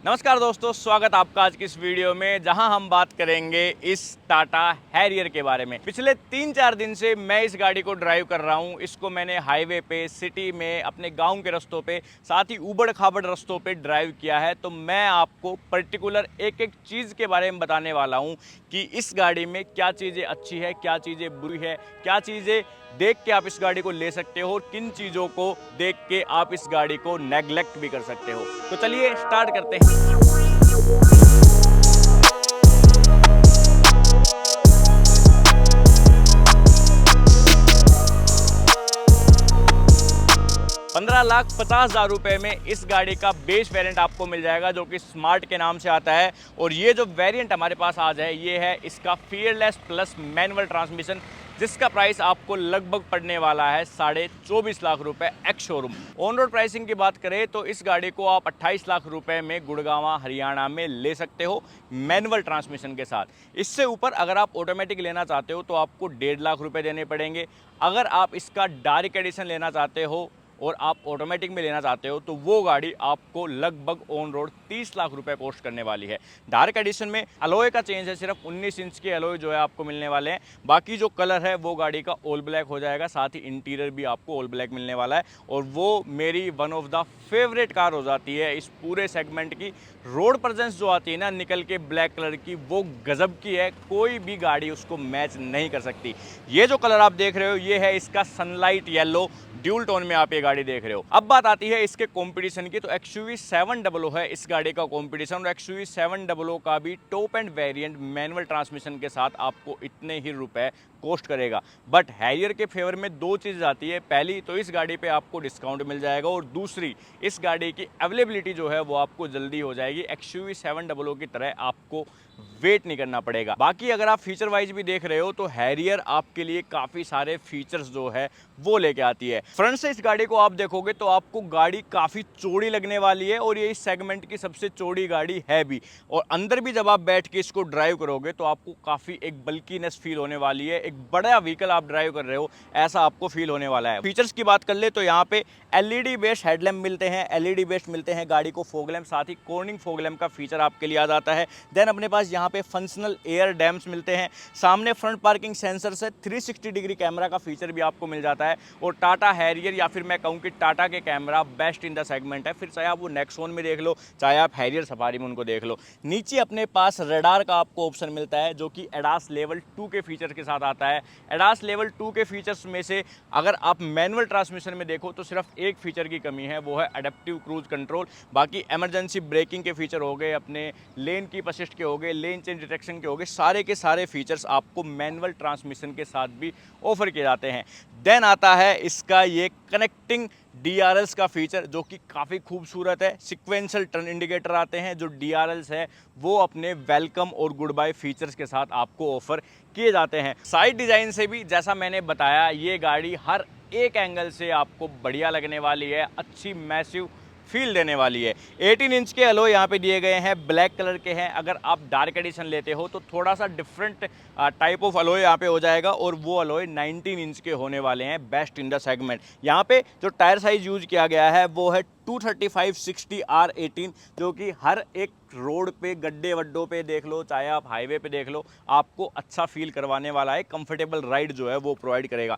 नमस्कार दोस्तों, स्वागत आपका आज की इस वीडियो में जहां हम बात करेंगे इस टाटा हैरियर के बारे में। पिछले 3-4 दिन से मैं इस गाड़ी को ड्राइव कर रहा हूं। इसको मैंने हाईवे पे, सिटी में, अपने गांव के रास्तों पे, साथ ही ऊबड़-खाबड़ रास्तों पे ड्राइव किया है। तो मैं आपको पर्टिकुलर एक-एक चीज़ के बारे में बताने वाला हूं कि इस गाड़ी में क्या चीज़ें अच्छी है, क्या चीज़ें बुरी है, क्या चीज़ें देख के आप इस गाड़ी को ले सकते हो और किन चीज़ों को देख के आप इस गाड़ी को नेग्लेक्ट भी कर सकते हो। तो चलिए स्टार्ट करते हैं। 15,50,000 रुपए में इस गाड़ी का बेस वेरिएंट आपको मिल जाएगा, जो कि स्मार्ट के नाम से आता है। और ये जो वेरिएंट हमारे पास आज है, ये है इसका फियरलेस प्लस मैनुअल ट्रांसमिशन, जिसका प्राइस आपको लगभग पड़ने वाला है 24.5 लाख रुपए ex showroom. On road pricing की बात करें तो इस गाड़ी को आप 28 लाख रुपए में गुड़गांव हरियाणा में ले सकते हो मैनुअल ट्रांसमिशन के साथ। इससे ऊपर अगर आप ऑटोमेटिक लेना चाहते हो तो आपको 1.5 लाख रुपए देने पड़ेंगे। अगर आप इसका डायरेक्ट एडिशन लेना चाहते हो और आप ऑटोमेटिक में लेना चाहते हो तो वो गाड़ी आपको लगभग ऑन रोड 30 लाख रुपए कॉस्ट करने वाली है। डार्क एडिशन में अलॉय का चेंज है, सिर्फ 19 इंच के अलॉय जो है आपको मिलने वाले हैं। बाकी जो कलर है वो गाड़ी का ऑल ब्लैक हो जाएगा, साथ ही इंटीरियर भी आपको ऑल ब्लैक मिलने वाला है। और वो मेरी one of the favourite car हो जाती है इस पूरे सेगमेंट की। रोड प्रेजेंस जो आती है ना निकल के ब्लैक कलर की, वो गजब की है, कोई भी गाड़ी उसको मैच नहीं कर सकती। ये जो कलर आप देख रहे हो ये है इसका सनलाइट येलो, ड्यूल टोन में आप ये गाड़ी देख रहे हो। अब बात आती है इसके कंपटीशन की, तो XUV 700 है इस गाड़ी का कंपटीशन। और XUV 700 का भी top end variant manual transmission के साथ आपको इतने ही रुपए कॉस्ट करेगा। बट हैरियर के फेवर में दो चीज़ आती है। पहली तो इस गाड़ी पे आपको डिस्काउंट मिल जाएगा, और दूसरी इस गाड़ी की अवेलेबिलिटी जो है वो आपको जल्दी हो जाएगी। XUV 700 की तरह आपको वेट नहीं करना पड़ेगा। बाकी अगर आप फीचर वाइज भी देख रहे हो तो हैरियर आपके लिए काफ़ी सारे फीचर्स जो है वो लेके आती है। फ्रंट से इस गाड़ी को आप देखोगे तो आपको गाड़ी काफ़ी चौड़ी लगने वाली है, और ये इस सेगमेंट की सबसे चौड़ी गाड़ी है भी। और अंदर भी जब आप बैठ के इसको ड्राइव करोगे तो आपको काफ़ी एक बल्कीनेस फील होने वाली है। एक बड़ा व्हीकल आप ड्राइव कर रहे हो ऐसा आपको फील होने वाला है। फीचर्स की बात कर ले तो यहाँ पे LED बेस्ड हेडलैम्प मिलते हैं, LED बेस्ड मिलते हैं गाड़ी को फॉग लैम्प, साथ ही कॉर्निंग फॉग लैम्प का फीचर आपके लिए आ जाता है। देन अपने पास यहाँ पे फंक्शनल एयर डैम्प्स मिलते हैं। सामने फ्रंट पार्किंग सेंसर से 360 डिग्री कैमरा का फीचर भी आपको मिल जाता है। और टाटा हैरियर, या फिर मैं कहूँ कि टाटा के camera best in the segment है। फिर चाहे आप वो नेक्सॉन में देख लो, चाहे आप हैरियर सफारी में उनको देख लो। नीचे अपने पास रडार का आपको ऑप्शन मिलता है, जो कि एडास लेवल 2 के फीचर के साथ आता है। एडास लेवल 2 के फीचर्स में से अगर आप मैनुअल ट्रांसमिशन में देखो तो सिर्फ एक फीचर की कमी है, वो है एडेप्टिव क्रूज कंट्रोल। बाकी इमरजेंसी ब्रेकिंग के फीचर हो गए, अपने लेन कीप असिस्ट के हो गए, लेन चेंज डिटेक्शन के हो गए, सारे के सारे फीचर्स आपको मैनुअल ट्रांसमिशन के साथ भी ऑफर किए जाते हैं। देन आता है इसका ये कनेक्टिंग DRLs का फीचर, जो कि काफ़ी खूबसूरत है। सिक्वेंशियल टर्न इंडिकेटर आते हैं जो DRLs है वो अपने वेलकम और गुड बाय फीचर्स के साथ आपको ऑफर किए जाते हैं। साइड डिज़ाइन से भी जैसा मैंने बताया, ये गाड़ी हर एक एंगल से आपको बढ़िया लगने वाली है, अच्छी मैसिव फील देने वाली है। 18 इंच के अलॉय यहाँ पे दिए गए हैं, ब्लैक कलर के हैं। अगर आप डार्क एडिशन लेते हो तो थोड़ा सा डिफरेंट टाइप ऑफ अलॉय यहाँ पे हो जाएगा, और वो अलॉय 19 इंच के होने वाले हैं, बेस्ट इन द सेगमेंट। यहाँ पे जो टायर साइज यूज किया गया है वो है 235/60 R18, जो कि हर एक रोड पे, गड्ढे वड्डों पे देख लो, चाहे आप हाईवे पे देख लो, आपको अच्छा फील करवाने वाला है। कंफर्टेबल राइड जो है वो प्रोवाइड करेगा।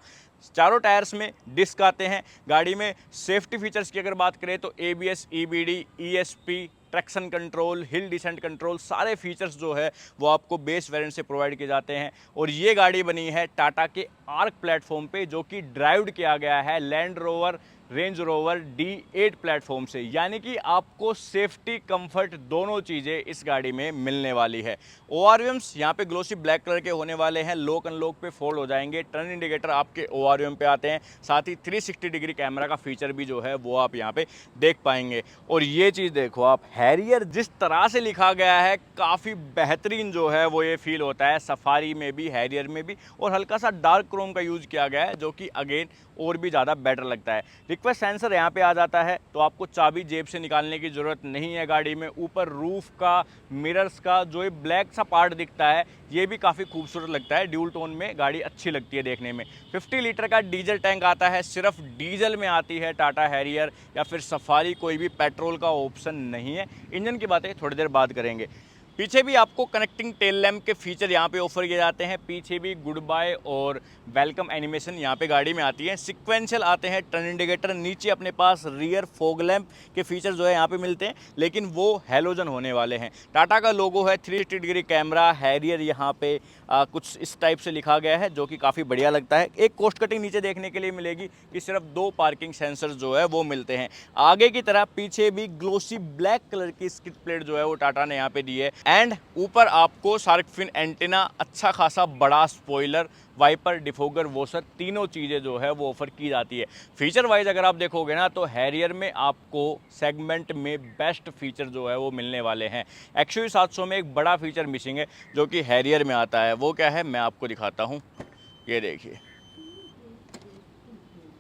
चारों टायर्स में डिस्क आते हैं। गाड़ी में सेफ्टी फीचर्स की अगर बात करें तो ABS, EBD, ESP, traction control, hill descent control, सारे फीचर्स जो है वो आपको बेस वेरिएंट से प्रोवाइड किए जाते हैं। और ये गाड़ी बनी है टाटा के आर्क प्लेटफॉर्म पे, जो कि ड्राइव्ड किया गया है land rover, range rover D8 platform से। यानी कि आपको सेफ्टी, कंफर्ट दोनों चीज़ें इस गाड़ी में मिलने वाली है। ORVMs यहाँ पे ग्लोसी ब्लैक कलर के होने वाले हैं, लॉक अनलॉक पे फोल्ड हो जाएंगे। टर्न इंडिकेटर आपके ORVM पे आते हैं, साथ ही 360 डिग्री कैमरा का फीचर भी जो है वो आप यहाँ पे देख पाएंगे। और ये चीज़ देखो आप, हैरियर जिस तरह से लिखा गया है काफ़ी बेहतरीन जो है वो ये फील होता है, सफारी में भी, हैरियर में भी। और हल्का सा डार्क क्रोम का यूज़ किया गया है, जो कि अगेन और भी ज़्यादा बेटर लगता है। रिक्वेस्ट सेंसर यहाँ पे आ जाता है, तो आपको चाबी जेब से निकालने की ज़रूरत नहीं है गाड़ी में। ऊपर रूफ का, मिरर्स का जो ये ब्लैक सा पार्ट दिखता है, ये भी काफ़ी खूबसूरत लगता है। ड्यूल टोन में गाड़ी अच्छी लगती है देखने में। 50 लीटर का डीजल टैंक आता है, सिर्फ डीजल में आती है टाटा हैरियर या फिर सफारी, कोई भी पेट्रोल का ऑप्शन नहीं है। इंजन की बातें थोड़ी देर बाद करेंगे। पीछे भी आपको कनेक्टिंग टेल लैम्प के फीचर यहाँ पे ऑफर किए जाते हैं। पीछे भी गुड बाय और वेलकम एनिमेशन यहाँ पे गाड़ी में आती है। सिक्वेंशियल आते हैं टर्न इंडिकेटर। नीचे अपने पास रियर फॉग लैम्प के फीचर जो है यहाँ पे मिलते हैं, लेकिन वो हैलोजन होने वाले हैं। टाटा का लोगो है, 360 डिग्री कैमरा, हैरियर यहाँ पे कुछ इस टाइप से लिखा गया है, जो कि काफ़ी बढ़िया लगता है। एक कोस्ट कटिंग नीचे देखने के लिए मिलेगी कि सिर्फ 2 पार्किंग सेंसर जो है वो मिलते हैं। आगे की तरफ पीछे भी ग्लोसी ब्लैक कलर की स्किड प्लेट जो है वो टाटा ने यहाँ पे दी है। एंड ऊपर आपको शार्क फिन एंटेना, अच्छा खासा बड़ा स्पॉइलर, वाइपर, डिफोगर, वॉशर, तीनों चीज़ें जो है वो ऑफर की जाती है। फीचर वाइज अगर आप देखोगे ना, तो हैरियर में आपको सेगमेंट में बेस्ट फीचर जो है वो मिलने वाले हैं। XUV 700 में एक बड़ा फीचर मिसिंग है जो कि हैरियर में आता है। वो क्या है मैं आपको दिखाता हूँ, ये देखिए।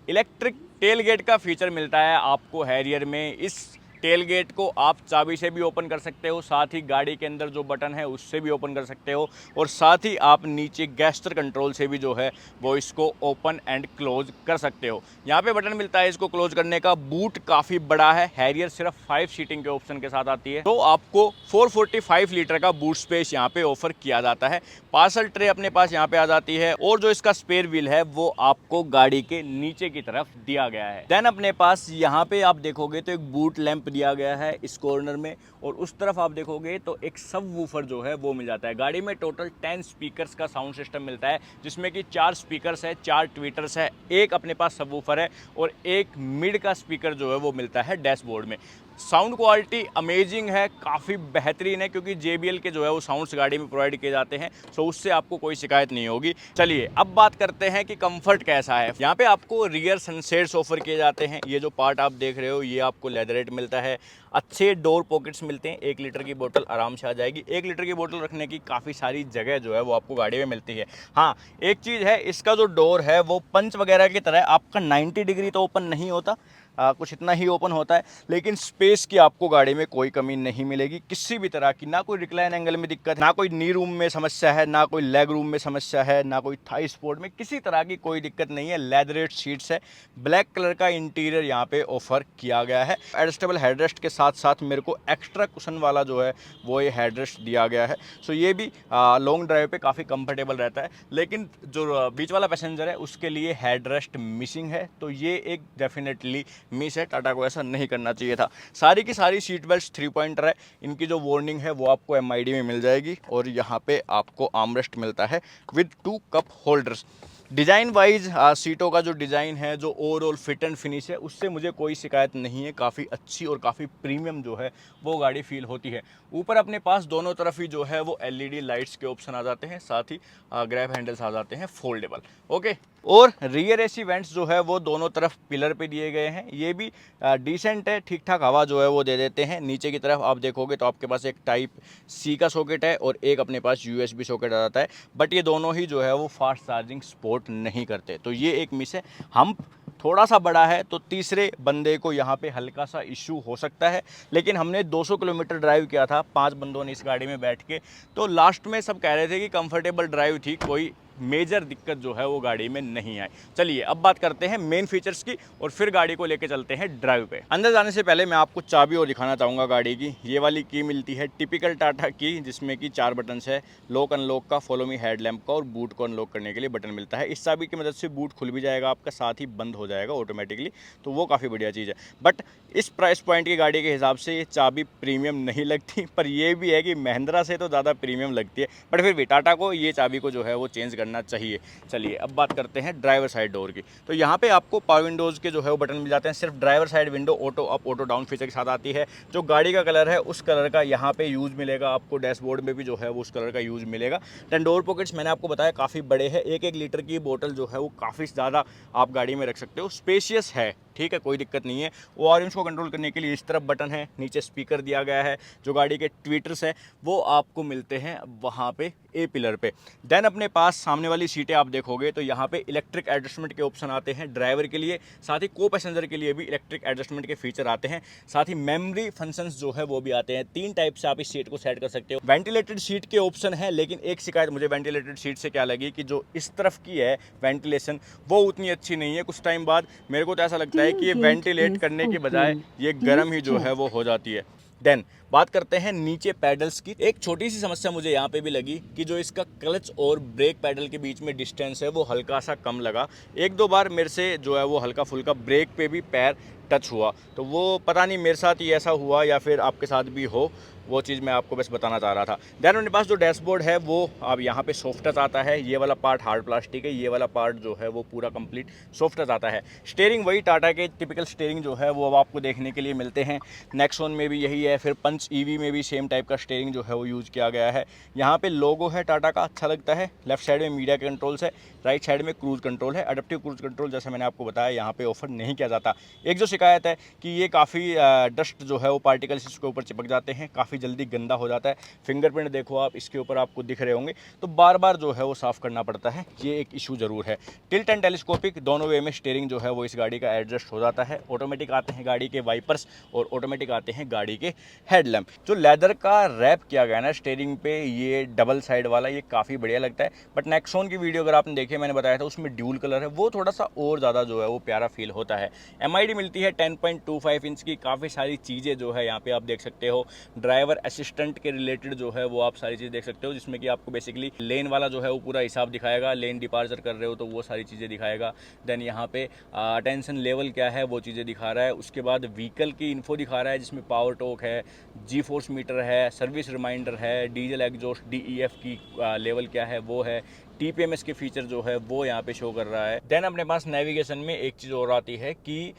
इलेक्ट्रिक टेल गेट का फीचर मिलता है आपको हैरियर में। इस टेल गेट को आप चाबी से भी ओपन कर सकते हो, साथ ही गाड़ी के अंदर जो बटन है उससे भी ओपन कर सकते हो, और साथ ही आप नीचे गैस्टर कंट्रोल से भी जो है वो इसको ओपन एंड क्लोज कर सकते हो। यहाँ पे बटन मिलता है इसको क्लोज करने का। बूट काफ़ी बड़ा है, हैरियर सिर्फ 5 सीटिंग के ऑप्शन के साथ आती है, तो आपको 445 लीटर का बूट स्पेस यहाँ पे ऑफर किया जाता है। पार्सल ट्रे अपने पास यहाँ पे आ जाती है, और जो इसका स्पेयर व्हील है वो आपको गाड़ी के नीचे की तरफ दिया गया है। देन अपने पास यहाँ पे आप देखोगे तो एक बूट लैंप दिया गया है इस कॉर्नर में, और उस तरफ आप देखोगे तो एक सब वूफर जो है वो मिल जाता है। गाड़ी में टोटल 10 स्पीकर्स का साउंड सिस्टम मिलता है, जिसमें कि 4 स्पीकर्स है, 4 ट्वीटर्स है, एक अपने पास सब वूफर है, और एक मिड का स्पीकर जो है वो मिलता है डैशबोर्ड में। साउंड क्वालिटी अमेजिंग है, काफ़ी बेहतरीन है, क्योंकि JBL के जो है वो साउंड्स गाड़ी में प्रोवाइड किए जाते हैं, सो उससे आपको कोई शिकायत नहीं होगी। चलिए अब बात करते हैं कि कंफर्ट कैसा है। यहाँ पे आपको रियर सनसेट्स ऑफर किए जाते हैं। ये जो पार्ट आप देख रहे हो ये आपको लेदरेट मिलता है। अच्छे डोर पॉकेट्स मिलते हैं, 1 लीटर की बोतल आराम से आ जाएगी। 1 लीटर की बोतल रखने की काफ़ी सारी जगह जो है वो आपको गाड़ी में मिलती है। हाँ, एक चीज़ है, इसका जो डोर है वो पंच वगैरह की तरह आपका 90 डिग्री तो ओपन नहीं होता, कुछ इतना ही ओपन होता है, लेकिन स्पेस की आपको गाड़ी में कोई कमी नहीं मिलेगी किसी भी तरह की। ना कोई रिक्लाइन एंगल में दिक्कत है, ना कोई नी रूम में समस्या है, ना कोई लेग रूम में समस्या है, ना कोई थाई स्पोर्ट में, किसी तरह की कोई दिक्कत नहीं है। लेदरेट सीट्स है, ब्लैक कलर का इंटीरियर यहाँ पे ऑफर किया गया है। एडजस्टेबल हेडरेस्ट के साथ साथ मेरे को एक्स्ट्रा कुशन वाला जो है वो ये हेडरेस्ट दिया गया है, सो ये भी लॉन्ग ड्राइव पे काफ़ी कंफर्टेबल रहता है। लेकिन जो बीच वाला पैसेंजर है उसके लिए हेडरेस्ट मिसिंग है, तो ये एक डेफिनेटली मिस है। टाटा को ऐसा नहीं करना चाहिए था। सारी की सारी सीट बेल्ट 3 पॉइंटर है। इनकी जो वार्निंग है वो आपको MID में मिल जाएगी, और यहाँ पे आपको आर्मरेस्ट मिलता है with 2 cup holders. Design wise सीटों का जो डिज़ाइन है, जो ओवरऑल फिट एंड फिनिश है, उससे मुझे कोई शिकायत नहीं है। काफ़ी अच्छी और काफ़ी प्रीमियम जो है वो गाड़ी फील होती है। ऊपर अपने पास दोनों तरफ ही जो है वो LED लाइट्स के ऑप्शन आ जाते हैं, साथ ही ग्रैब हैंडल्स आ जाते हैं फोल्डेबल। ओके, और रियर AC वेंट्स जो है वो दोनों तरफ पिलर पे दिए गए हैं। ये भी डिसेंट है, ठीक ठाक हवा जो है वो दे देते हैं। नीचे की तरफ आप देखोगे तो आपके पास एक टाइप C का सॉकेट है, और एक अपने पास USB सॉकेट आ जाता है, बट ये दोनों ही जो है वो फास्ट चार्जिंग सपोर्ट नहीं करते, तो ये एक मिस है। हम थोड़ा सा बड़ा है तो तीसरे बंदे को यहाँ पे हल्का सा इशू हो सकता है, लेकिन हमने 200 किलोमीटर ड्राइव किया था 5 बंदों ने इस गाड़ी में बैठ के, तो लास्ट में सब कह रहे थे कि कंफर्टेबल ड्राइव थी, कोई मेजर दिक्कत जो है वो गाड़ी में नहीं आई। चलिए अब बात करते हैं मेन फीचर्स की, और फिर गाड़ी को लेके चलते हैं ड्राइव पे। अंदर जाने से पहले मैं आपको चाबी और दिखाना चाहूँगा गाड़ी की। ये वाली की मिलती है टिपिकल टाटा की, जिसमें कि 4 बटन्स है, लॉक अनलॉक का, फॉलो मी हेडलैम्प का, और बूट को अनलॉक करने के लिए बटन मिलता है। इस चाबी की मदद से बूट खुल भी जाएगा आपका, साथ ही बंद हो जाएगा ऑटोमेटिकली, तो वो काफ़ी बढ़िया चीज़ है। बट इस प्राइस पॉइंट की गाड़ी के हिसाब से ये चाबी प्रीमियम नहीं लगती, पर ये भी है कि महिंद्रा से तो ज़्यादा प्रीमियम लगती है, बट फिर भी टाटा को ये चाबी को जो है वो चेंज करना चाहिए। चलिए अब बात करते हैं ड्राइवर साइड डोर की। तो यहाँ पे आपको पावर विंडोज़ के जो है वो बटन मिल जाते हैं। सिर्फ driver side window auto up auto down feature के साथ आती है। जो गाड़ी का कलर है उस कलर का यहाँ पे यूज़ मिलेगा आपको, डैशबोर्ड में भी जो है वो उस कलर का यूज़ मिलेगा। देन डोर पॉकेट्स मैंने आपको बताया काफ़ी बड़े हैं, 1-1 लीटर की बोतल जो है वो काफ़ी ज़्यादा आप गाड़ी में रख सकते हो। स्पेशियस है, ठीक है, कोई दिक्कत नहीं है। ऑरेंज को कंट्रोल करने के लिए इस तरफ बटन है, नीचे स्पीकर दिया गया है। जो गाड़ी के ट्विटर्स हैं वो आपको मिलते हैं वहाँ पे ए पिलर पे। देन अपने पास सामने वाली सीटें आप देखोगे तो यहाँ पे इलेक्ट्रिक एडजस्टमेंट के ऑप्शन आते हैं ड्राइवर के लिए, साथ ही को पैसेंजर के लिए भी इलेक्ट्रिक एडजस्टमेंट के फीचर आते हैं। साथ ही मेमोरी फंक्शंस जो है वो भी आते हैं। 3 टाइप से आप इस सीट को सेट कर सकते हो। वेंटिलेटेड सीट के ऑप्शन है, लेकिन एक शिकायत मुझे वेंटिलेटेड सीट से क्या लगी कि जो इस तरफ की है वेंटिलेशन वो उतनी अच्छी नहीं है। कुछ टाइम बाद मेरे को तो ऐसा लगता है कि ये वेंटिलेट करने की बजाय ये गर्म ही जो है वो हो जाती है। देन बात करते हैं नीचे पैडल्स की। एक छोटी सी समस्या मुझे यहाँ पे भी लगी कि जो इसका क्लच और ब्रेक पैडल के बीच में डिस्टेंस है वो हल्का सा कम लगा। 1-2 बार मेरे से जो है वो हल्का फुल्का ब्रेक पे भी पैर टच हुआ, तो वो पता नहीं मेरे साथ ही ऐसा हुआ या फिर आपके साथ भी हो, वो चीज़ मैं आपको बस बताना चाह रहा था। देन मेरे पास जो डैशबोर्ड है वो अब यहाँ पे सॉफ्ट टच आता है। ये वाला पार्ट हार्ड प्लास्टिक है, ये वाला पार्ट जो है वो पूरा कंप्लीट सॉफ्ट टच आता है। स्टीयरिंग वही टाटा के टिपिकल स्टीयरिंग जो है वो अब आपको देखने के लिए मिलते हैं। नेक्सॉन में भी यही है, फिर पंच ईवी में भी सेम टाइप का स्टीयरिंग जो है वो यूज़ किया गया है। यहाँ पे लोगो है टाटा का, अच्छा लगता है। लेफ्ट साइड में मीडिया के कंट्रोल्स है, राइट साइड में क्रूज़ कंट्रोल है। एडेप्टिव क्रूज़ कंट्रोल जैसे मैंने आपको बताया यहाँ पे ऑफर नहीं किया जाता। एक जो शिकायत है कि ये काफ़ी डस्ट जो है वो पार्टिकल्स इसके ऊपर चिपक जाते हैं, काफ़ी जल्दी गंदा हो जाता है। फिंगरप्रिंट देखो आप, इसके ऊपर आपको दिख रहे होंगे, तो बार बार जो है वो साफ़ करना पड़ता है। ये एक इशू ज़रूर है। टिल्ट एंड टेलीस्कोपिक दोनों वे में स्टीयरिंग जो है वो इस गाड़ी का एडजस्ट हो जाता है। ऑटोमेटिक आते हैं गाड़ी के वाइपर्स और ऑटोमेटिक आते हैं गाड़ी के हेडलैम्प। जो लेदर का रैप किया गया है ना स्टीयरिंग पे, ये डबल साइड वाला, ये काफ़ी बढ़िया लगता है। बट नेक्सॉन की वीडियो अगर आपने देखी, मैंने बताया था उसमें ड्यूल कलर है, वो थोड़ा सा और ज़्यादा जो है वो प्यारा फील होता है। MID मिलती है 10.25 इंच की। काफ़ी सारी चीज़ें जो है यहाँ पे आप देख सकते हो। ड्राइवर असिस्टेंट के रिलेटेड जो है वो आप सारी चीज़ देख सकते हो, जिसमें कि आपको बेसिकली लेन वाला जो है वो पूरा हिसाब दिखाएगा। लेन डिपार्चर कर रहे हो तो वो सारी चीज़ें दिखाएगा। देन यहाँ पे अटेंशन लेवल क्या है वो चीज़ें दिखा रहा है। उसके बाद व्हीकल की इन्फो दिखा रहा है, जिसमें पावर टॉर्क है, जी फोर्स मीटर है, सर्विस रिमाइंडर है, डीजल एग्जॉस्ट DEF की लेवल क्या है वो है, TPMS के फीचर जो है वो यहाँ पे शो कर रहा है। देन अपने पास नेविगेशन में एक चीज़ और आती है कि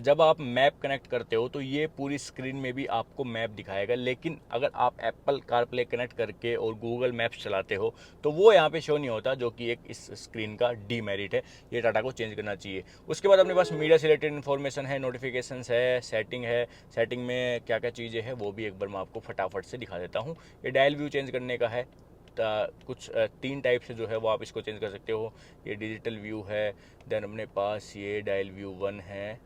जब आप मैप कनेक्ट करते हो तो ये पूरी स्क्रीन में भी आपको मैप दिखाएगा, लेकिन अगर आप एप्पल कारप्ले कनेक्ट करके और गूगल मैप्स चलाते हो तो वो यहाँ पे शो नहीं होता, जो कि एक इस स्क्रीन का डीमेरिट है। ये टाटा को चेंज करना चाहिए। उसके बाद अपने पास मीडिया से रिलेटेड इन्फॉर्मेशन है, नोटिफिकेशंस है, सेटिंग है। सेटिंग में क्या क्या चीज़ें हैं वो भी एक बार मैं आपको फटाफट से दिखा देता हूँ। ये डायल व्यू चेंज करने का है। कुछ 3 टाइप से जो है वो आप इसको चेंज कर सकते हो। ये डिजिटल व्यू है, देन अपने पास ये डायल व्यू 1 है,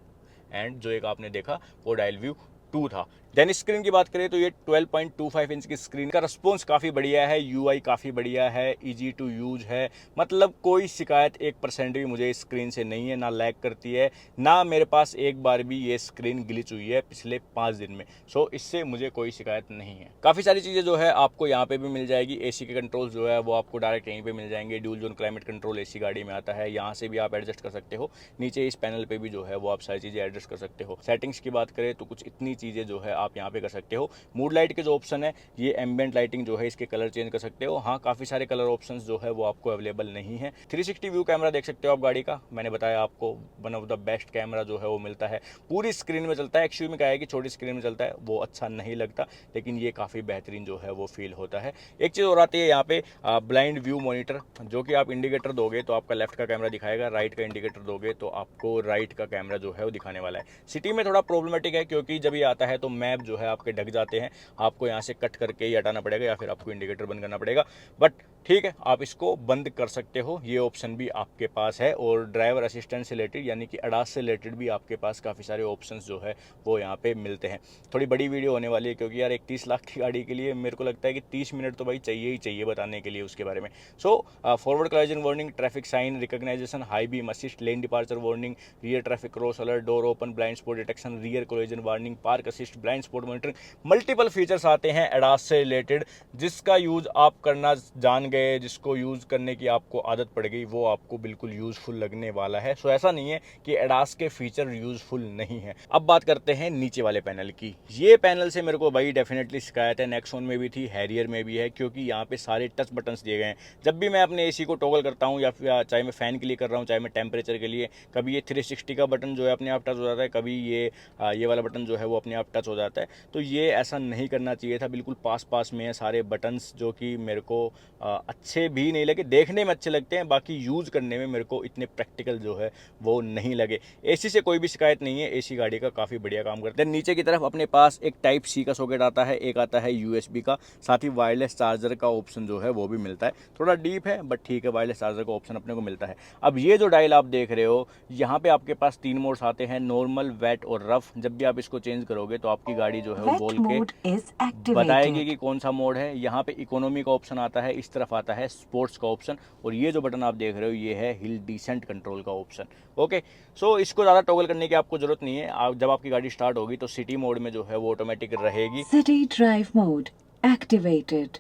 एंड जो एक आपने देखा वो डायल व्यू 2 था। देन स्क्रीन की बात करें तो ये 12.25 इंच की स्क्रीन का रिस्पॉन्स काफ़ी बढ़िया है, UI काफ़ी बढ़िया है, ईजी टू यूज है। मतलब कोई शिकायत 1% भी मुझे इस स्क्रीन से नहीं है, ना लैग करती है, ना मेरे पास एक बार भी ये स्क्रीन ग्लिच हुई है पिछले 5 दिन में। सो इससे मुझे कोई शिकायत नहीं है। काफ़ी सारी चीज़ें जो है आपको यहाँ पे भी मिल जाएगी। AC के कंट्रोल जो है वो आपको डायरेक्ट यहीं पर मिल जाएंगे। Dual zone climate control AC गाड़ी में आता है, यहाँ से भी आप एडजस्ट कर सकते हो। नीचे इस पैनल पर भी जो है वो आप सारी चीज़ें एडजस्ट कर सकते हो। सेटिंग्स की बात करें तो कुछ इतनी चीज़ें जो है आप यहाँ पे कर सकते हो। मूड लाइट के जो ऑप्शन है, ये एम्बिएंट लाइटिंग जो है इसके कलर चेंज कर सकते हो। हाँ, काफ़ी सारे कलर ऑप्शंस जो है वो आपको अवेलेबल नहीं है। 360 व्यू कैमरा देख सकते हो आप गाड़ी का। मैंने बताया आपको one of the best camera जो है वो मिलता है, पूरी स्क्रीन में चलता है। एक्चुअली में क्या है कि छोटी स्क्रीन में चलता है वो अच्छा नहीं लगता, लेकिन ये काफ़ी बेहतरीन जो है वो फील होता है। एक चीज़ और आती है यहाँ पे ब्लाइंड व्यू मॉनिटर, जो कि आप इंडिकेटर दोगे तो आपका लेफ्ट का कैमरा दिखाएगा, राइट का इंडिकेटर दोगे तो आपको राइट का कैमरा जो है वो दिखाने वाला है। सिटी में थोड़ा प्रॉब्लमेटिक है, क्योंकि जब ये आता है तो मैप जो है आपके ढक जाते हैं, आपको यहाँ से कट करके ही हटाना पड़ेगा या फिर आपको इंडिकेटर बंद करना पड़ेगा। बट ठीक है, आप इसको बंद कर सकते हो, ये ऑप्शन भी आपके पास है। और ड्राइवर असिस्टेंट से रिलेटेड यानी कि ADAS से रिलेटेड भी आपके पास काफ़ी सारे ऑप्शंस जो है वो यहाँ पे मिलते हैं। थोड़ी बड़ी वीडियो होने वाली है, क्योंकि यार 31 लाख की गाड़ी के लिए मेरे को लगता है कि 30 मिनट तो भाई चाहिए ही चाहिए बताने के लिए उसके बारे में। So forward collision warning, traffic sign recognition, high beam assist, lane departure warning, rear traffic cross alert, door open, blind spot detection, rear collision warning, park assist, blind spot monitoring, multiple features आते हैं ADAS से related. जिसका use आप करना जान गए, जिसको use करने की आपको आदत पड़ गई, वो आपको बिल्कुल यूज़फुल लगने वाला है। सो ऐसा नहीं है कि ADAS के फीचर यूज़फुल नहीं है। अब बात करते हैं नीचे वाले पैनल की। ये पैनल से मेरे को भाई डेफिनेटली शिकायत है, नेक्सॉन में भी थी, हैरियर में भी है, क्योंकि यहाँ पे सारे टच बटन्स दिए गए हैं। जब भी मैं अपने AC को टॉगल करता हूँ, या फिर चाहे मैं फ़ैन के लिए कर रहा हूँ, चाहे मैं टेम्परेचर के लिए, कभी ये 360 का बटन जो है अपने आप टच हो जाता है, कभी ये वाला बटन जो है वो अपने आप टच जाता है। तो ये ऐसा नहीं करना चाहिए था, बिल्कुल पास पास में है सारे बटन्स, जो कि मेरे को अच्छे भी नहीं लगे। देखने में अच्छे लगते हैं, बाकी यूज़ करने में मेरे को इतने प्रैक्टिकल जो है वो नहीं लगे। एसी से कोई भी शिकायत नहीं है, एसी गाड़ी का काफ़ी बढ़िया काम करते हैं। नीचे की तरफ अपने पास एक टाइप सी का सॉकेट आता है, एक आता है यूएसबी का, साथ ही वायरलेस चार्जर का ऑप्शन जो है वो भी मिलता है। थोड़ा डीप है बट ठीक है, वायरलेस चार्जर का ऑप्शन अपने को मिलता है। अब ये जो डायल आप देख रहे हो, यहाँ पे आपके पास 3 मोड्स आते हैं, नॉर्मल, वेट और रफ। जब भी आप इसको चेंज करोगे तो आपकी गाड़ी जो है वो बोल के बताएगी कि कौन सा मोड है। यहाँ पे इकोनॉमी का ऑप्शन आता है, इस तरफ आता है स्पोर्ट्स का ऑप्शन, और ये जो बटन आप देख रहे हो ये है हिल डिसेंट कंट्रोल का ऑप्शन। ओके, सो इसको ज़्यादा टॉगल करने की आपको ज़रूरत नहीं है। जब आपकी गाड़ी स्टार्ट होगी तो सिटी मोड में जो है वो ऑटोमेटिक रहेगी। City drive mode activated.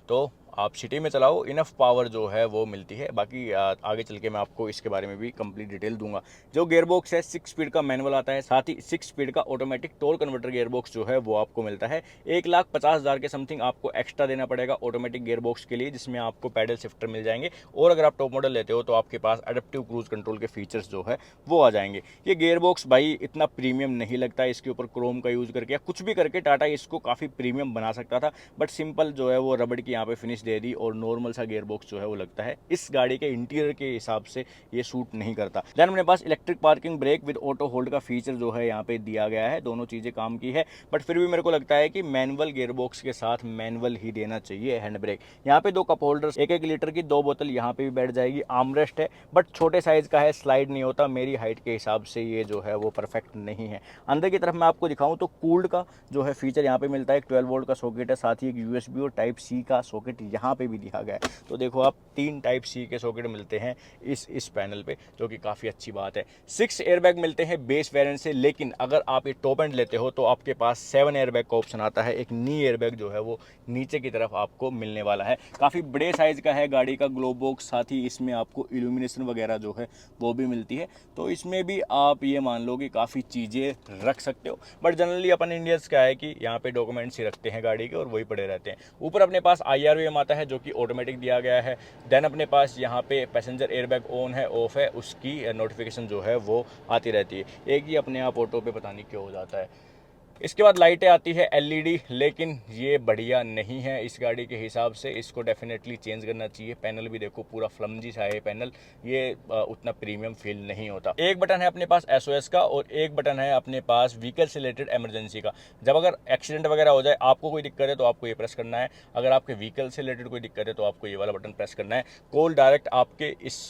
तो आप सिटी में चलाओ, इनफ पावर जो है वो मिलती है। बाकी आगे चल के मैं आपको इसके बारे में भी कंप्लीट डिटेल दूंगा। जो गियरबॉक्स है 6 स्पीड का मैनुअल आता है, साथ ही 6 स्पीड का ऑटोमेटिक टॉर्क कन्वर्टर गियरबॉक्स जो है वो आपको मिलता है। 1,50,000 के समथिंग आपको एक्स्ट्रा देना पड़ेगा ऑटोमेटिक गियरबॉक्स के लिए, जिसमें आपको पैडल शिफ्टर मिल जाएंगे। और अगर आप टॉप मॉडल लेते हो तो आपके पास एडेप्टिव क्रूज कंट्रोल के फीचर्स जो है वो आ जाएंगे। ये गियरबॉक्स भाई इतना प्रीमियम नहीं लगता, इसके ऊपर क्रोम का यूज़ करके या कुछ भी करके टाटा इसको काफ़ी प्रीमियम बना सकता था, बट सिंपल जो है वो रबड़ की यहाँ पे फिनिश दे दी और नॉर्मल सा गियरबॉक्स जो है वो लगता है। इस गाड़ी के इंटीरियर के हिसाब से ये सूट नहीं करता। देन अपने पास electric parking brake with auto hold का फीचर जो है यहाँ पे दिया गया है। दोनों चीज़ें काम की है, बट फिर भी मेरे को लगता है कि मैनुअल गियरबॉक्स के साथ मैनुअल ही देना चाहिए हैंड ब्रेक। यहाँ पे 2 कप होल्डर्स, 1-1 लीटर की 2 बोतल यहाँ पे भी बैठ जाएगी। आर्मरेस्ट है बट छोटे साइज का है, स्लाइड नहीं होता। मेरी हाइट के हिसाब से ये जो है वो परफेक्ट नहीं है। अंदर की तरफ मैं आपको दिखाऊँ तो कूल्ड का जो है फीचर यहाँ पे मिलता है। 12 वोल्ट का सॉकेट है, साथ ही एक यूएसबी और टाइप सी का सॉकेट यहाँ पे भी दिया गया है। तो देखो आप 3 टाइप सी के सॉकेट मिलते हैं इस पैनल पे, जो कि काफ़ी अच्छी बात है। 6 एयरबैग मिलते हैं बेस वेरिएंट से, लेकिन अगर आप ये टॉप एंड लेते हो तो आपके पास 7 एयरबैग का ऑप्शन आता है। एक नी एयरबैग जो है वो नीचे की तरफ आपको मिलने वाला है। काफ़ी बड़े साइज का है गाड़ी का ग्लो बॉक्स, साथ ही इसमें आपको इल्यूमिनेशन वगैरह जो है वो भी मिलती है। तो इसमें भी आप ये मान लो कि काफ़ी चीज़ें रख सकते हो, बट जनरली अपन इंडियंस क्या है कि यहाँ पे डॉक्यूमेंट्स ही रखते हैं गाड़ी के और वही पड़े रहते हैं। ऊपर अपने पास IRVM आता है जो कि ऑटोमेटिक दिया गया है। देन अपने पास यहाँ पे पैसेंजर एयरबैग ऑन है ऑफ है उसकी नोटिफिकेशन जो है वो आती रहती है। एक ही अपने आप ऑटो पे पता नहीं क्यों हो जाता है। इसके बाद लाइटें आती है LED, लेकिन ये बढ़िया नहीं है इस गाड़ी के हिसाब से। इसको डेफिनेटली चेंज करना चाहिए। पैनल भी देखो पूरा फ्लमजी सा है पैनल, ये उतना प्रीमियम फील नहीं होता। एक बटन है अपने पास SOS का और एक बटन है अपने पास व्हीकल से रिलेटेड इमरजेंसी का। जब अगर एक्सीडेंट वगैरह हो जाए, आपको कोई दिक्कत है तो आपको ये प्रेस करना है। अगर आपके व्हीकल से रिलेटेड कोई दिक्कत है तो आपको ये वाला बटन प्रेस करना है। कॉल डायरेक्ट आपके इस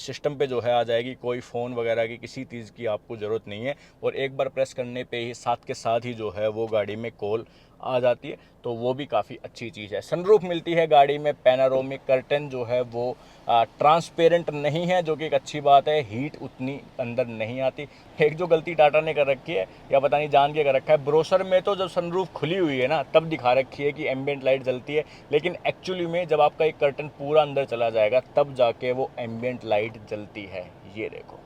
सिस्टम पे जो है आ जाएगी, कोई फ़ोन वगैरह की किसी चीज़ की आपको ज़रूरत नहीं है। और एक बार प्रेस करने पे ही साथ के साथ ही जो है वो गाड़ी में कॉल आ जाती है, तो वो भी काफ़ी अच्छी चीज़ है। सनरूफ मिलती है गाड़ी में, पैनारोमिक कर्टन जो है वो ट्रांसपेरेंट नहीं है, जो कि एक अच्छी बात है। हीट उतनी अंदर नहीं आती। एक जो गलती टाटा ने कर रखी है या पता नहीं जान के कर रखा है, ब्रोशर में तो जब सनरूफ खुली हुई है ना तब दिखा रखी है कि एम्बियंट लाइट जलती है, लेकिन एक्चुअली में जब आपका एक कर्टन पूरा अंदर चला जाएगा तब जाके वो एम्बियंट लाइट जलती है। ये देखो,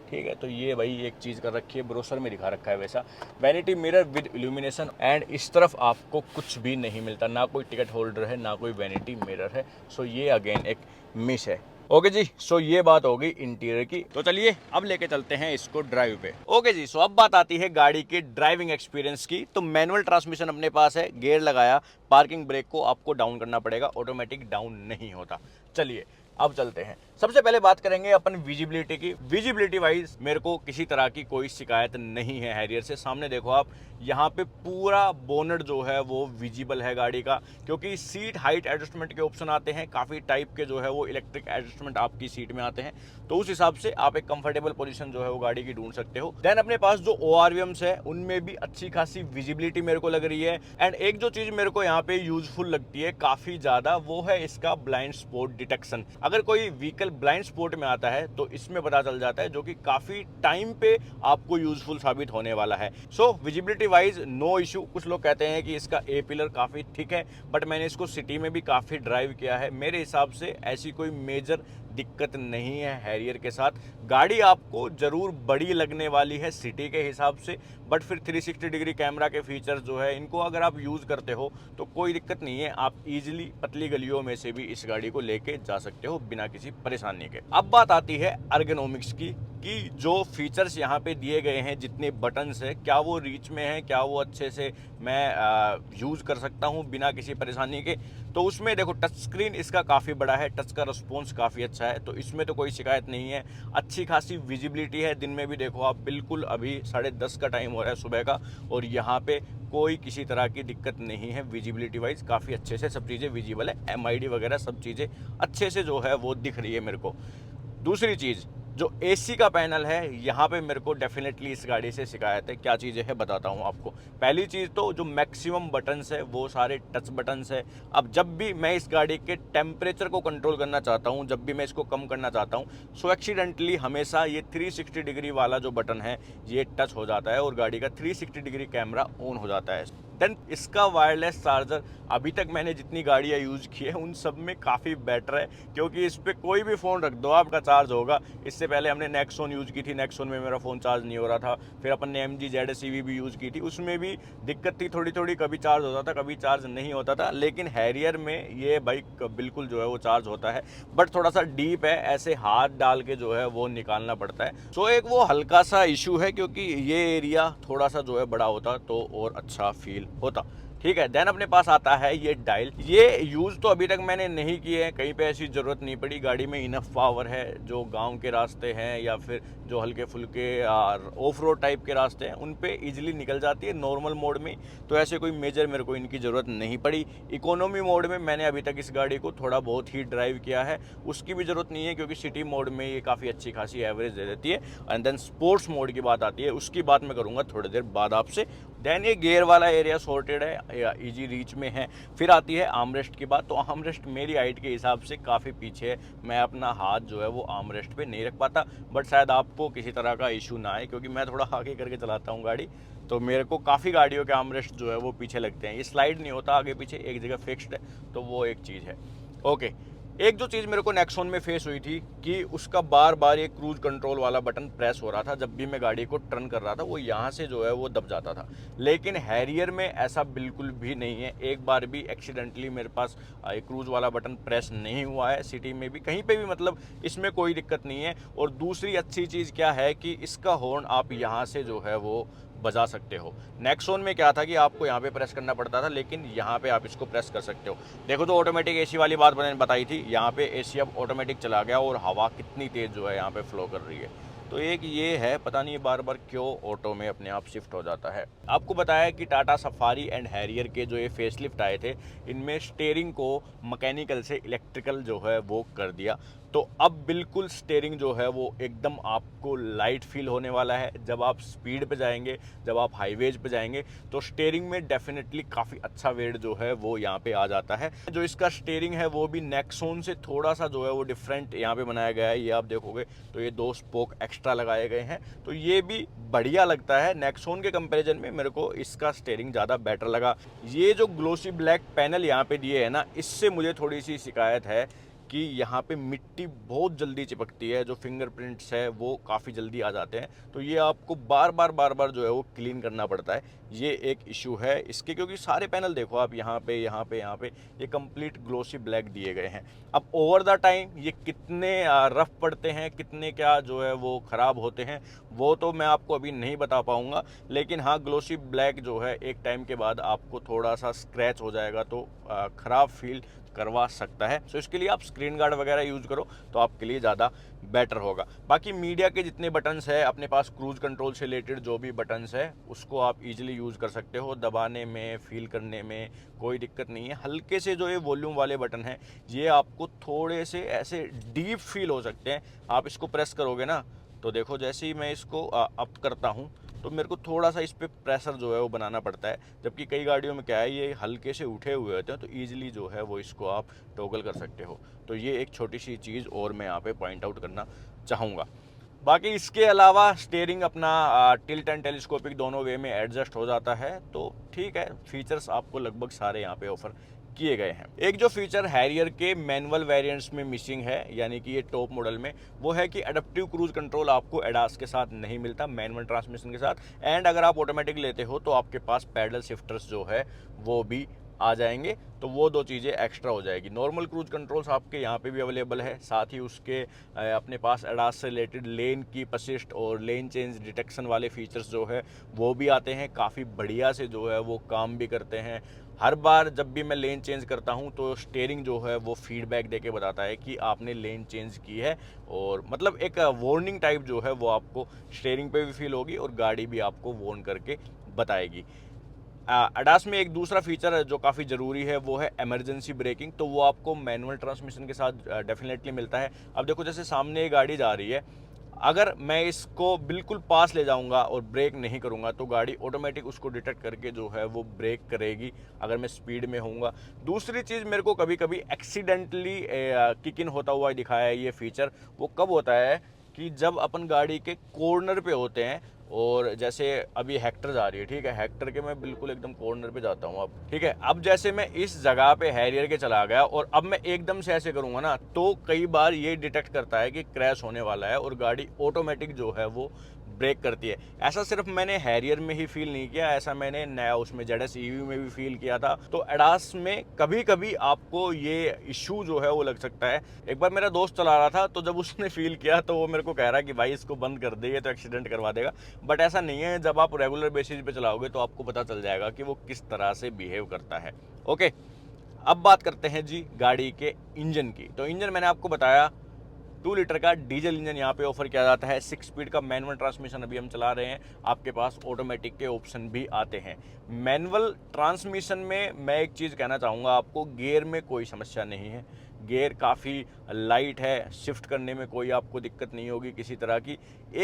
ठीक है। तो ये भाई एक चीज़ कर रखी है, ब्रोशर में दिखा रखा है वैसा। Vanity mirror with illumination, and इस तरफ आपको कुछ भी नहीं मिलता, ना कोई टिकट होल्डर है ना कोई वैनिटी मिरर है। सो ये अगेन एक मिस है। ओके जी, सो ये बात हो गई इंटीरियर की। तो चलिए अब लेके चलते हैं इसको ड्राइव पे। ओके जी, सो अब बात आती है गाड़ी के ड्राइविंग एक्सपीरियंस की। तो मैनुअल ट्रांसमिशन अपने पास है, गियर लगाया, पार्किंग ब्रेक को आपको डाउन करना पड़ेगा, ऑटोमेटिक डाउन नहीं होता। चलिए अब चलते हैं। सबसे पहले बात करेंगे अपन विजिबिलिटी की। विजिबिलिटी वाइज मेरे को किसी तरह की कोई शिकायत नहीं है हैरियर से। सामने देखो आप, यहाँ पे पूरा बोनट जो है वो विजिबल है गाड़ी का, क्योंकि सीट हाइट एडजस्टमेंट के ऑप्शन आते हैं। काफ़ी टाइप के जो है वो इलेक्ट्रिक एडजस्टमेंट आपकी सीट में आते हैं, तो उस हिसाब से आप एक कंफर्टेबल पोजीशन जो है वो गाड़ी की ढूंढ सकते हो। देन अपने पास जो ORVMs है उनमें भी अच्छी खासी विजिबिलिटी मेरे को लग रही है। एंड एक जो चीज़ मेरे को यहाँ पे यूजफुल लगती है काफ़ी ज़्यादा, वो है इसका ब्लाइंड स्पॉट डिटेक्शन। अगर कोई व्हीकल ब्लाइंड स्पॉट में आता है तो इसमें पता चल जाता है, जो कि काफ़ी टाइम पे आपको यूजफुल साबित होने वाला है। सो विजिबिलिटी वाइज नो इशू। कुछ लोग कहते हैं कि इसका A पिलर काफ़ी थिक है, बट मैंने इसको सिटी में भी काफ़ी ड्राइव किया है। मेरे हिसाब से ऐसी कोई मेजर दिक्कत नहीं है हैरियर के साथ। गाड़ी आपको ज़रूर बड़ी लगने वाली है सिटी के हिसाब से, बट फिर 360 डिग्री कैमरा के फीचर्स जो है इनको अगर आप यूज़ करते हो तो कोई दिक्कत नहीं है, आप इजीली पतली गलियों में से भी इस गाड़ी को लेके जा सकते हो बिना किसी परेशानी के। अब बात आती है अर्गोनॉमिक्स की कि जो फीचर्स यहाँ पे दिए गए हैं, जितने बटन्स है, क्या वो रीच में है, क्या वो अच्छे से मैं यूज़ कर सकता हूँ बिना किसी परेशानी के। तो उसमें देखो टच स्क्रीन इसका काफ़ी बड़ा है, टच का रिस्पॉन्स काफ़ी अच्छा है, तो इसमें तो कोई शिकायत नहीं है। अच्छी खासी विजिबिलिटी है, दिन में भी देखो आप, बिल्कुल अभी 10:30 का टाइम हो रहा है सुबह का, और यहाँ पे कोई किसी तरह की दिक्कत नहीं है। विजिबिलिटी वाइज काफ़ी अच्छे से सब चीज़ें विजिबल है, MID वगैरह सब चीज़ें अच्छे से जो है वो दिख रही है मेरे को। दूसरी चीज़, जो AC का पैनल है, यहाँ पे मेरे को डेफिनेटली इस गाड़ी से शिकायत है। क्या चीज़ें हैं बताता हूँ आपको। पहली चीज़ तो जो मैक्सिमम बटन्स है वो सारे टच बटन्स है। अब जब भी मैं इस गाड़ी के टेम्परेचर को कंट्रोल करना चाहता हूँ, जब भी मैं इसको कम करना चाहता हूँ, सो एक्सीडेंटली हमेशा ये 360 डिग्री वाला जो बटन है ये टच हो जाता है और गाड़ी का 360 डिग्री कैमरा ऑन हो जाता है। देन इसका वायरलेस चार्जर, अभी तक मैंने जितनी गाड़ियाँ यूज़ की है उन सब में काफ़ी बेटर है, क्योंकि इस पर कोई भी फ़ोन रख दो आपका चार्ज होगा। इससे पहले हमने नेक्सॉन यूज़ की थी, नेक्सॉन में मेरा फ़ोन चार्ज नहीं हो रहा था। फिर अपन ने MG ZS भी यूज़ की थी, उसमें भी दिक्कत थी थोड़ी थोड़ी, कभी चार्ज होता था कभी चार्ज नहीं होता था। लेकिन हैरियर में ये बाइक बिल्कुल जो है वो चार्ज होता है, बट थोड़ा सा डीप है, ऐसे हाथ डाल के जो है वो निकालना पड़ता है। सो एक वो हल्का सा इशू है, क्योंकि ये एरिया थोड़ा सा जो है बड़ा होता तो और अच्छा फील होता। ठीक है। देन अपने पास आता है ये डायल। ये यूज़ तो अभी तक मैंने नहीं किए हैं, कहीं पे ऐसी ज़रूरत नहीं पड़ी। गाड़ी में इनफ पावर है, जो गांव के रास्ते हैं या फिर जो हल्के फुल्के ऑफ रोड टाइप के रास्ते हैं उन पे इजीली निकल जाती है नॉर्मल मोड में। तो ऐसे कोई मेजर मेरे को इनकी ज़रूरत नहीं पड़ी। इकोनॉमी मोड में मैंने अभी तक इस गाड़ी को थोड़ा बहुत ही ड्राइव किया है, उसकी भी ज़रूरत नहीं है, क्योंकि सिटी मोड में ये काफ़ी अच्छी खासी एवरेज दे देती है। एंड देन स्पोर्ट्स मोड की बात आती है, उसकी बात मैं करूँगा थोड़ी देर बाद आपसे। देन ये गियर वाला एरिया सॉर्टेड है या इजी रीच में है। फिर आती है आर्मरेस्ट की बात। तो आर्मरेस्ट मेरी हाइट के हिसाब से काफ़ी पीछे है, मैं अपना हाथ जो है वो आर्मरेस्ट पे नहीं रख पाता। बट शायद आपको किसी तरह का इशू ना आए, क्योंकि मैं थोड़ा आगे करके चलाता हूँ गाड़ी, तो मेरे को काफ़ी गाड़ियों के आर्मरेस्ट जो है वो पीछे लगते हैं। ये स्लाइड नहीं होता आगे पीछे, एक जगह फिक्स्ड है, तो वो एक चीज़ है। ओके। एक जो चीज़ मेरे को नेक्सॉन में फेस हुई थी कि उसका बार बार ये क्रूज कंट्रोल वाला बटन प्रेस हो रहा था, जब भी मैं गाड़ी को टर्न कर रहा था वो यहाँ से जो है वो दब जाता था। लेकिन हैरियर में ऐसा बिल्कुल भी नहीं है, एक बार भी एक्सीडेंटली मेरे पास क्रूज वाला बटन प्रेस नहीं हुआ है, सिटी में भी कहीं पे भी, मतलब इसमें कोई दिक्कत नहीं है। और दूसरी अच्छी चीज़ क्या है कि इसका हॉर्न आप यहाँ से जो है वो बजा सकते हो। नेक्सॉन में क्या था कि आपको यहाँ पे प्रेस करना पड़ता था, लेकिन यहाँ पे आप इसको प्रेस कर सकते हो। देखो तो ऑटोमेटिक एसी वाली बात मैंने बताई थी, यहाँ पे एसी अब ऑटोमेटिक चला गया और हवा कितनी तेज़ जो है यहाँ पे फ्लो कर रही है। तो एक ये है, पता नहीं बार बार क्यों ऑटो में अपने आप शिफ्ट हो जाता है। आपको बताया कि टाटा सफारी एंड हैरियर के जो ये फेसलिफ्ट आए थे, इनमें स्टीयरिंग को मैकेनिकल से इलेक्ट्रिकल जो है वो कर दिया। तो अब बिल्कुल स्टीयरिंग जो है वो एकदम आपको लाइट फील होने वाला है। जब आप स्पीड पे जाएंगे, जब आप हाईवेज पे जाएंगे, तो स्टीयरिंग में डेफिनेटली काफ़ी अच्छा वेट जो है वो यहाँ पे आ जाता है। जो इसका स्टीयरिंग है वो भी नेक्सॉन से थोड़ा सा जो है वो डिफरेंट यहाँ पे बनाया गया है। ये आप देखोगे तो ये 2 स्पोक एक्स्ट्रा लगाए गए हैं, तो ये भी बढ़िया लगता है। नेक्सॉन के कंपेरिजन में मेरे को इसका स्टीयरिंग ज़्यादा बेटर लगा। ये जो ग्लोसी ब्लैक पैनल यहाँ पे दिए है ना, इससे मुझे थोड़ी सी शिकायत है कि यहाँ पे मिट्टी बहुत जल्दी चिपकती है, जो फिंगरप्रिंट्स है वो काफ़ी जल्दी आ जाते हैं, तो ये आपको बार बार जो है वो क्लीन करना पड़ता है। ये एक इशू है इसके, क्योंकि सारे पैनल देखो आप, यहाँ पे ये कंप्लीट ग्लोसी ब्लैक दिए गए हैं। अब ओवर द टाइम ये कितने रफ पड़ते हैं, कितने क्या जो है वो ख़राब होते हैं, वो तो मैं आपको अभी नहीं बता पाऊँगा। लेकिन हाँ, ग्लोसी ब्लैक जो है एक टाइम के बाद आपको थोड़ा सा स्क्रैच हो जाएगा, तो ख़राब फील करवा सकता है। सो इसके लिए आप स्क्रीन गार्ड वगैरह यूज़ करो तो आपके लिए ज़्यादा बेटर होगा। बाकी मीडिया के जितने बटन्स है अपने पास, क्रूज कंट्रोल से रिलेटेड जो भी बटन्स है उसको आप इजीली यूज़ कर सकते हो। दबाने में, फील करने में कोई दिक्कत नहीं है। हल्के से जो ये वॉल्यूम वाले बटन हैं, ये आपको थोड़े से ऐसे डीप फील हो सकते हैं। आप इसको प्रेस करोगे ना, तो देखो जैसे ही मैं इसको अप करता हूँ तो मेरे को थोड़ा सा इस पर प्रेशर जो है वो बनाना पड़ता है, जबकि कई गाड़ियों में क्या है, ये हल्के से उठे हुए होते हैं, तो ईजिली जो है वो इसको आप टॉगल कर सकते हो। तो ये एक छोटी सी चीज़ और मैं यहाँ पे पॉइंट आउट करना चाहूँगा। बाकी इसके अलावा स्टीयरिंग अपना टिल्ट एंड टेलीस्कोपिक दोनों वे में एडजस्ट हो जाता है, तो ठीक है। फीचर्स आपको लगभग सारे यहाँ पे ऑफर किए गए हैं। एक जो फीचर हैरियर के मैनुअल वेरिएंट्स में मिसिंग है, यानी कि ये टॉप मॉडल में, वो है कि एडप्टिव क्रूज कंट्रोल आपको एडास के साथ नहीं मिलता, मैनुअल ट्रांसमिशन के साथ। एंड अगर आप ऑटोमेटिक लेते हो तो आपके पास पैडल शिफ्टर्स जो है वो भी आ जाएंगे, तो वो दो चीज़ें एक्स्ट्रा हो जाएगी। नॉर्मल क्रूज कंट्रोल्स आपके यहाँ पे भी अवेलेबल है, साथ ही उसके अपने पास एडास से रिलेटेड लेन कीप असिस्ट और लेन चेंज डिटेक्शन वाले फीचर्स जो है वो भी आते हैं, काफ़ी बढ़िया से जो है वो काम भी करते हैं। हर बार जब भी मैं लेन चेंज करता हूँ तो स्टीयरिंग जो है वो फीडबैक देके बताता है कि आपने लेन चेंज की है, और मतलब एक वार्निंग टाइप जो है वो आपको स्टीयरिंग पे भी फील होगी और गाड़ी भी आपको वार्न करके बताएगी। अडास में एक दूसरा फीचर जो काफ़ी ज़रूरी है वो है इमरजेंसी ब्रेकिंग, तो वो आपको मैनुअल ट्रांसमिशन के साथ डेफिनेटली मिलता है। अब देखो जैसे सामने एक गाड़ी जा रही है, अगर मैं इसको बिल्कुल पास ले जाऊंगा और ब्रेक नहीं करूंगा तो गाड़ी ऑटोमेटिक उसको डिटेक्ट करके जो है वो ब्रेक करेगी अगर मैं स्पीड में होऊंगा। दूसरी चीज़, मेरे को कभी कभी एक्सीडेंटली किक इन होता हुआ दिखाया है ये फीचर। वो कब होता है कि जब अपन गाड़ी के कॉर्नर पे होते हैं, और जैसे अभी हेक्टर जा रही है, ठीक है, हेक्टर के मैं बिल्कुल एकदम कॉर्नर पे जाता हूँ अब, ठीक है। अब जैसे मैं इस जगह पे हैरियर के चला गया और अब मैं एकदम से ऐसे करूँगा ना, तो कई बार ये डिटेक्ट करता है कि क्रैश होने वाला है और गाड़ी ऑटोमेटिक जो है वो ब्रेक करती है। ऐसा सिर्फ मैंने हैरियर में ही फील नहीं किया, ऐसा मैंने नया उसमें ZS EV में भी फील किया था। तो एडास में कभी कभी आपको ये इशू जो है वो लग सकता है। एक बार मेरा दोस्त चला रहा था, तो जब उसने फील किया तो वो मेरे को कह रहा कि भाई इसको बंद कर दे, ये तो एक्सीडेंट करवा देगा। बट ऐसा नहीं है, जब आप रेगुलर बेसिस पे चलाओगे तो आपको पता चल जाएगा कि वो किस तरह से बिहेव करता है। ओके, अब बात करते हैं जी गाड़ी के इंजन की। तो इंजन मैंने आपको बताया 2 लीटर का डीजल इंजन यहाँ पे ऑफर किया जाता है। 6 स्पीड का मैनुअल ट्रांसमिशन अभी हम चला रहे हैं, आपके पास ऑटोमेटिक के ऑप्शन भी आते हैं। मैनुअल ट्रांसमिशन में मैं एक चीज़ कहना चाहूँगा आपको, गियर में कोई समस्या नहीं है, गियर काफ़ी लाइट है, शिफ्ट करने में कोई आपको दिक्कत नहीं होगी किसी तरह की।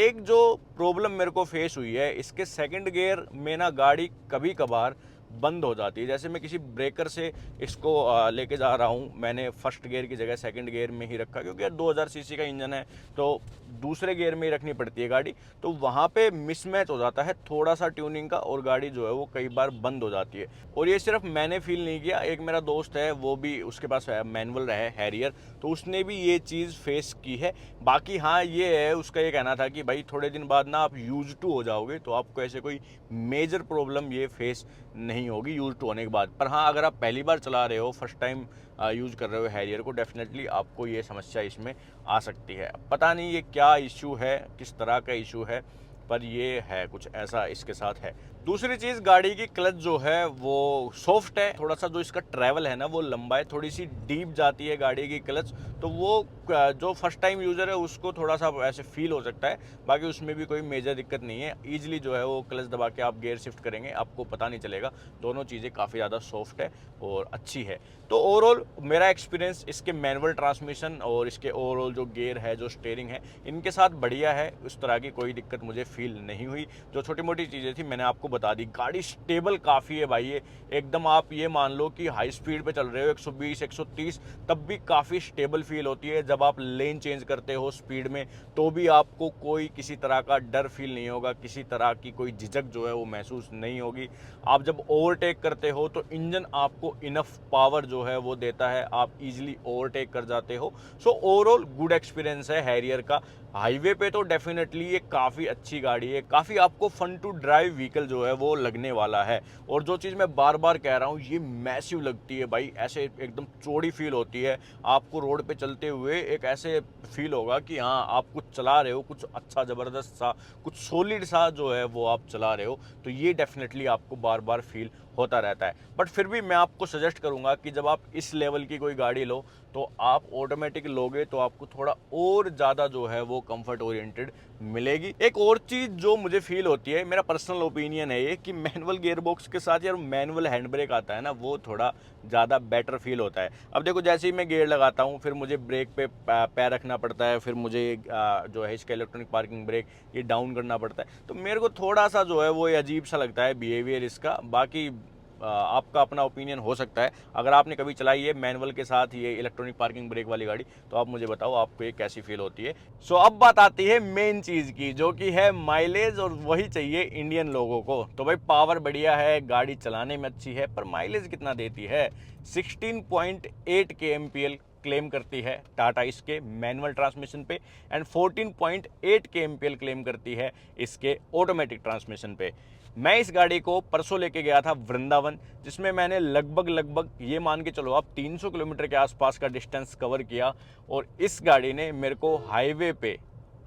एक जो प्रॉब्लम मेरे को फेस हुई है, इसके सेकंड गियर में ना गाड़ी कभी कभार बंद हो जाती है। जैसे मैं किसी ब्रेकर से इसको लेके जा रहा हूँ, मैंने फर्स्ट गियर की जगह सेकंड गियर में ही रखा, क्योंकि 2000 सीसी का इंजन है तो दूसरे गियर में ही रखनी पड़ती है गाड़ी, तो वहाँ पे मिसमैच हो जाता है थोड़ा सा ट्यूनिंग का, और गाड़ी जो है वो कई बार बंद हो जाती है। और ये सिर्फ मैंने फील नहीं किया, एक मेरा दोस्त है वो भी, उसके पास मैनुअल है हैरियर, तो उसने भी ये चीज़ फेस की है। बाकी हाँ ये है, उसका ये कहना था कि भाई थोड़े दिन बाद ना आप यूज टू हो जाओगे तो आपको ऐसे कोई मेजर प्रॉब्लम ये फेस नहीं होगी यूज टू होने के बाद। पर हाँ, अगर आप पहली बार चला रहे हो, फर्स्ट टाइम यूज़ कर रहे हो हैरियर को, डेफिनेटली आपको ये समस्या इसमें आ सकती है। पता नहीं ये क्या इशू है, किस तरह का इशू है, पर ये है कुछ ऐसा इसके साथ है। दूसरी चीज़, गाड़ी की क्लच जो है वो सॉफ्ट है, थोड़ा सा जो इसका ट्रैवल है ना वो लंबा है, थोड़ी सी डीप जाती है गाड़ी की क्लच, तो वो जो फर्स्ट टाइम यूज़र है उसको थोड़ा सा ऐसे फील हो सकता है। बाकी उसमें भी कोई मेजर दिक्कत नहीं है, ईजिली जो है वो क्लच दबा के आप गियर शिफ्ट करेंगे, आपको पता नहीं चलेगा। दोनों चीज़ें काफ़ी ज़्यादा सॉफ्ट है और अच्छी है। तो ओवरऑल मेरा एक्सपीरियंस इसके मैनुअल ट्रांसमिशन और इसके ओवरऑल जो गियर है, जो स्टीयरिंग है, इनके साथ बढ़िया है। उस तरह की कोई दिक्कत मुझे फील नहीं हुई। जो छोटी मोटी चीज़ें थी मैंने आपको बता दी। गाड़ी स्टेबल काफ़ी है भाई, ये एकदम आप ये मान लो कि हाई स्पीड पे चल रहे हो 120 130, तब भी काफ़ी स्टेबल फील होती है। जब आप लेन चेंज करते हो स्पीड में तो भी आपको कोई किसी तरह का डर फील नहीं होगा, किसी तरह की कोई झिझक जो है वो महसूस नहीं होगी। आप जब ओवरटेक करते हो तो इंजन आपको इनफ पावर जो है वो देता है, आप इजीली ओवरटेक कर जाते हो। सो ओवरऑल गुड एक्सपीरियंस है हैरियर का। हाईवे पे तो डेफिनेटली ये काफ़ी अच्छी गाड़ी है, काफ़ी आपको फन टू ड्राइव व्हीकल जो है वो लगने वाला है। और जो चीज़ मैं बार बार कह रहा हूँ, ये मैसिव लगती है भाई, ऐसे एकदम चौड़ी फील होती है। आपको रोड पे चलते हुए एक ऐसे फील होगा कि हाँ आप कुछ चला रहे हो, कुछ अच्छा ज़बरदस्त सा, कुछ सॉलिड सा जो है वो आप चला रहे हो, तो ये डेफिनेटली आपको बार बार फील होता रहता है। बट फिर भी मैं आपको सजेस्ट करूंगा कि जब आप इस लेवल की कोई गाड़ी लो तो आप ऑटोमेटिक लोगे तो आपको थोड़ा और ज़्यादा जो है वो कंफर्ट ओरिएंटेड मिलेगी। एक और चीज़ जो मुझे फील होती है, मेरा पर्सनल ओपिनियन है ये, कि मैनुअल गियर बॉक्स के साथ यार मैनुअल हैंड ब्रेक आता है ना, वो थोड़ा ज़्यादा बेटर फील होता है। अब देखो जैसे ही मैं गियर लगाता हूँ फिर मुझे ब्रेक पे पैर रखना पड़ता है, फिर मुझे जो है इसका इलेक्ट्रॉनिक पार्किंग ब्रेक ये डाउन करना पड़ता है, तो मेरे को थोड़ा सा जो है वो अजीब सा लगता है बिहेवियर इसका। बाकी आपका अपना ओपिनियन हो सकता है। अगर आपने कभी चलाई है मैनुअल के साथ ये इलेक्ट्रॉनिक पार्किंग ब्रेक वाली गाड़ी, तो आप मुझे बताओ आपको ये कैसी फील होती है। सो अब बात आती है मेन चीज़ की, जो कि है माइलेज, और वही चाहिए इंडियन लोगों को। तो भाई पावर बढ़िया है, गाड़ी चलाने में अच्छी है, पर माइलेज कितना देती है? 16.8 kmpl क्लेम करती है टाटा इसके मैनुअल ट्रांसमिशन पे, एंड 14.8 kmpl क्लेम करती है इसके ऑटोमेटिक ट्रांसमिशन पे। मैं इस गाड़ी को परसों लेके गया था वृंदावन, जिसमें मैंने लगभग ये मान के चलो आप 300 किलोमीटर के आसपास का डिस्टेंस कवर किया, और इस गाड़ी ने मेरे को हाईवे पे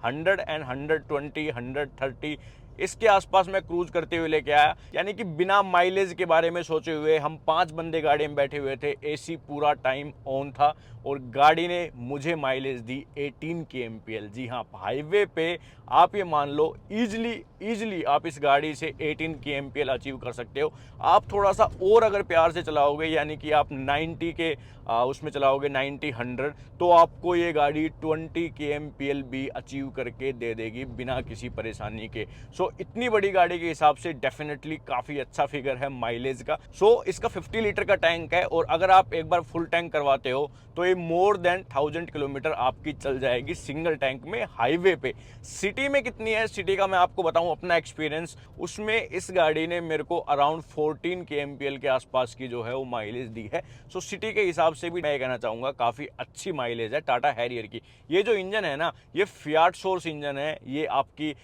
100 एंड 120 130 इसके आसपास मैं क्रूज करते हुए लेके आया। यानी कि बिना माइलेज के बारे में सोचे हुए हम 5 बंदे गाड़ी में बैठे हुए थे, एसी पूरा टाइम ऑन था, और गाड़ी ने मुझे माइलेज दी 18 kmpl। जी हाँ, हाईवे पे आप ये मान लो इजीली आप इस गाड़ी से 18 kmpl अचीव कर सकते हो। आप थोड़ा सा और अगर प्यार से चलाओगे, यानी कि आप 90 के उसमें चलाओगे 90 100, तो आपको ये गाड़ी 20 kmpl भी अचीव करके दे देगी बिना किसी परेशानी के। सो इतनी बड़ी गाड़ी के हिसाब से डेफिनेटली काफ़ी अच्छा फिगर है माइलेज का। सो इसका 50 लीटर का टैंक है, और अगर आप एक बार फुल टैंक करवाते हो तो ये मोर देन 1000 किलोमीटर आपकी चल जाएगी सिंगल टैंक में हाईवे पे। सिटी में कितनी है, सिटी का मैं आपको बताऊं अपना एक्सपीरियंस, उसमें इस गाड़ी ने मेरे को अराउंड 14 kmpl के आसपास की जो है वो माइलेज दी है। सो सिटी के हिसाब से भी मैं कहना चाहूँगा काफ़ी अच्छी माइलेज है टाटा हैरियर की। ये जो इंजन है ना, ये फियाट सोर्स इंजन है, ये आपकी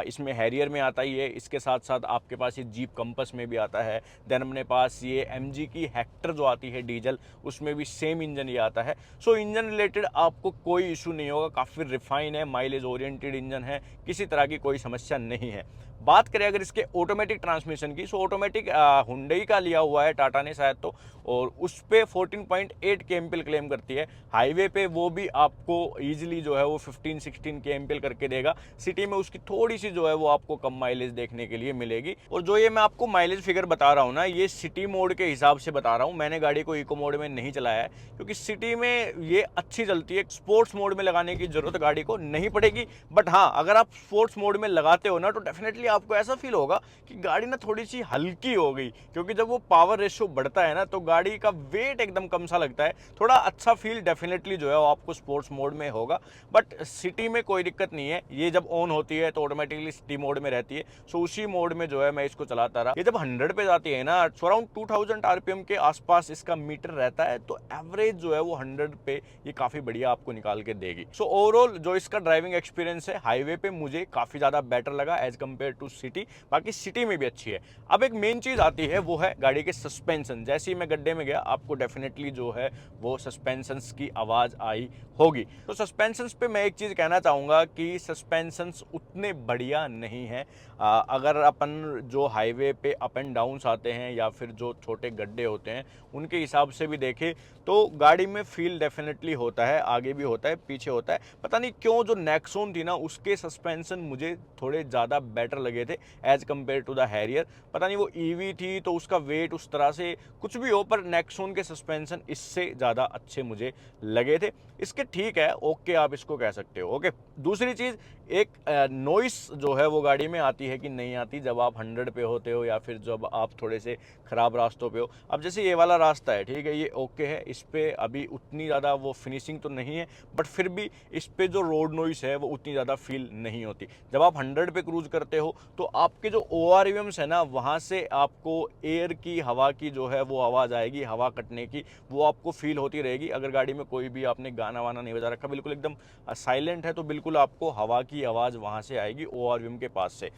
इसमें हैरियर में आता ही है, इसके साथ साथ आपके पास ये जीप कंपस में भी आता है। देन अपने पास ये MG की हेक्टर जो आती है डीजल, उसमें भी सेम इंजन ये आता है। सो इंजन रिलेटेड आपको कोई इशू नहीं होगा, काफ़ी रिफाइन है, माइलेज ओरिएंटेड इंजन है, किसी तरह की कोई समस्या नहीं है। बात करें अगर इसके ऑटोमेटिक ट्रांसमिशन की, सो ऑटोमेटिक हुंडई का लिया हुआ है टाटा ने शायद, तो और उस पे 14.8 kmpl क्लेम करती है। हाईवे पे वो भी आपको इजीली जो है वो 15-16 kmpl करके देगा। सिटी में उसकी थोड़ी सी जो है वो आपको कम माइलेज देखने के लिए मिलेगी। और जो ये मैं आपको माइलेज फिगर बता रहा हूँ ना, ये सिटी मोड के हिसाब से बता रहा हूँ, मैंने गाड़ी को इको मोड में नहीं चलाया है, क्योंकि सिटी में ये अच्छी चलती है। स्पोर्ट्स मोड में लगाने की जरूरत गाड़ी को नहीं पड़ेगी, बट हाँ, अगर आप स्पोर्ट्स मोड में लगाते हो ना, तो डेफिनेटली आपको ऐसा फील होगा कि गाड़ी ना थोड़ी सी हल्की हो गई, क्योंकि जब वो पावर रेशियो बढ़ता है ना, तो गाड़ी का वेट एकदम कम सा लगता है। थोड़ा अच्छा फील डेफिनेटली जो है वो आपको स्पोर्ट्स मोड में होगा, बट सिटी में कोई दिक्कत नहीं है। ये जब ऑन होती है तो ऑटोमेटिकली सिटी मोड में रहती है, सो उसी मोड में जो है मैं इसको चलाता रहा। ये जब 100 पे जाती है ना, अराउंड 2000 RPM के आसपास इसका मीटर रहता है, तो एवरेज जो है वो 100 पे ये काफ़ी बढ़िया आपको निकाल के देगी। सो ओवरऑल जो इसका ड्राइविंग एक्सपीरियंस है हाईवे पे मुझे काफ़ी ज़्यादा बेटर लगा एज कम्पेयर टू सिटी। बाकी सिटी में भी अच्छी है। अब एक मेन चीज़ आती है, वो है गाड़ी के सस्पेंशन। जैसे ही मैं गड्ढे में गया, आपको डेफिनेटली जो है वो सस्पेंशंस की आवाज़ आई होगी। तो सस्पेंशंस पे मैं एक चीज़ कहना चाहूँगा कि सस्पेंशंस उतने बढ़िया नहीं है। अगर अपन जो हाईवे पे अप एंड डाउन्स आते हैं, या फिर जो छोटे गड्ढे होते हैं, उनके हिसाब से भी देखें तो गाड़ी में फील डेफिनेटली होता है, आगे भी होता है, पीछे होता है। पता नहीं क्यों जो नेक्सॉन थी ना, उसके सस्पेंशन मुझे थोड़े ज़्यादा बेटर लगे थे as compare to the Harrier. पता नहीं वो ईवी थी तो उसका वेट उस तरह से, कुछ भी हो, पर नेक्सॉन के सस्पेंशन इससे ज़्यादा अच्छे मुझे लगे थे। इसके ठीक है, ओके आप इसको कह सकते हो। ओके, दूसरी चीज़, एक नॉइस जो है वो गाड़ी में आती है कि नहीं आती जब आप 100 पे होते हो, या फिर जब आप थोड़े से ख़राब रास्तों पे हो। अब जैसे ये वाला रास्ता है, ठीक है, ये ओके है, इस पे अभी उतनी ज़्यादा वो फिनिशिंग तो नहीं है, बट फिर भी इस पे जो रोड नॉइस है वो उतनी ज़्यादा फील नहीं होती। जब आप 100 पे क्रूज करते हो तो आपके जो ORVMs है ना, वहाँ से आपको एयर की, हवा की जो है वो आवाज़ आएगी, हवा कटने की, वो आपको फील होती रहेगी। अगर गाड़ी में कोई भी आपने गाना वाना नहीं बजा रखा, बिल्कुल एकदम साइलेंट है, तो बिल्कुल आपको हवा की आवाज़ वहाँ से आएगी ORVM के पास से।